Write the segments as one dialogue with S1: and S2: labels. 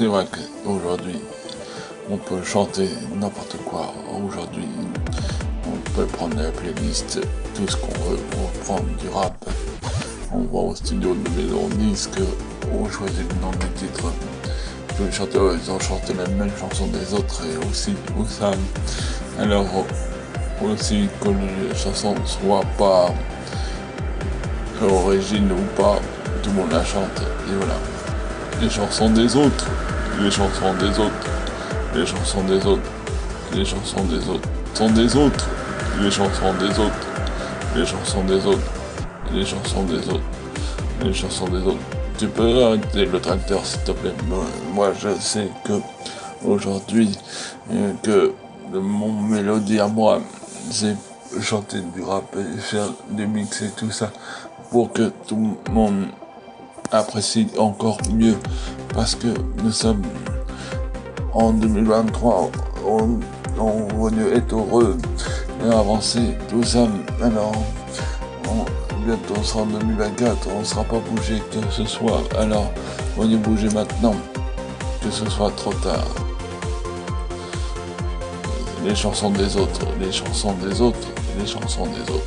S1: C'est vrai qu'aujourd'hui, on peut chanter n'importe quoi. Aujourd'hui, on peut prendre la playlist, tout ce qu'on veut, pour prendre du rap. On va au studio de maison disque, on choisit le nom du titre. Tous les chanteurs, ils ont chanté la même chanson des autres et aussi au sein. Alors, aussi que les chansons ne soient pas origine ou pas, tout le monde la chante, et voilà. Les chansons des autres, les chansons des autres, les chansons des autres, les chansons des autres, sont des autres, les chansons des autres, les chansons des autres, les chansons des autres, les chansons des autres. Tu peux arrêter le tracteur s'il te plaît. Moi je sais que aujourd'hui que mon mélodie à moi, c'est chanter du rap et faire des mix et tout ça pour que tout le monde apprécie encore mieux, parce que nous sommes en 2023, on vaut mieux être heureux et avancer, tout ça. Alors, bientôt on sera en 2024, on ne sera pas bougé que ce soit, alors on y bouger maintenant, que ce soit trop tard. Les chansons des autres, les chansons des autres, les chansons des autres,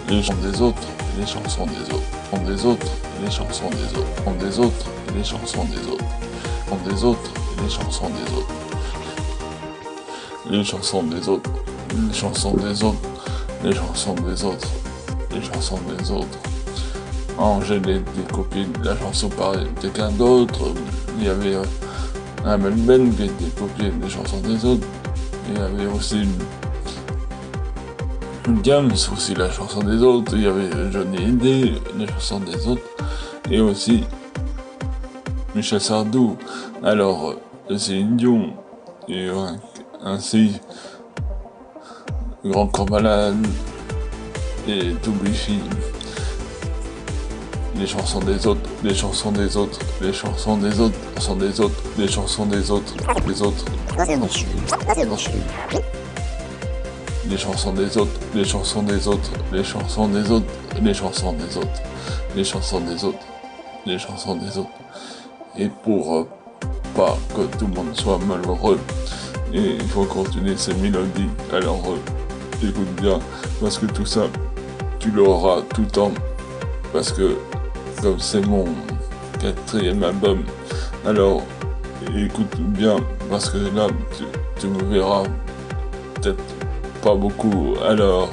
S1: les chansons des autres, les chansons des autres, des autres, les chansons des autres, des autres, les chansons des autres, des autres, les chansons des autres, les chansons des autres, les chansons des autres, les chansons des autres, les chansons des autres. J'ai des copines de la chanson par quelqu'un d'autre. Il y avait un même Ben qui était copié des chansons des autres. Il y avait aussi James, aussi la chanson des autres. Il y avait Johnny Hallyday, les chansons des autres. Et aussi Michel Sardou. Alors, Céline Dion. Et ainsi, Grand Corps Malade. Et Toubify. Les chansons des autres, les chansons des autres, les chansons des autres, les chansons des autres, les chansons des autres, les autres. Les chansons des autres, les chansons des autres, les chansons des autres, les chansons des autres, les chansons des autres, les chansons des autres. Et pour pas que tout le monde soit malheureux, et il faut continuer ces mélodies. Alors écoute bien, parce que tout ça, tu l'auras tout le temps, parce que comme c'est mon 4e album, alors écoute bien, parce que là, tu me verras peut-être pas beaucoup, alors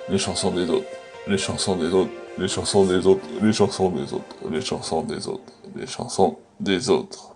S1: les chansons des autres, les chansons des autres, les chansons des autres, les chansons des autres, les chansons des autres, les chansons des autres.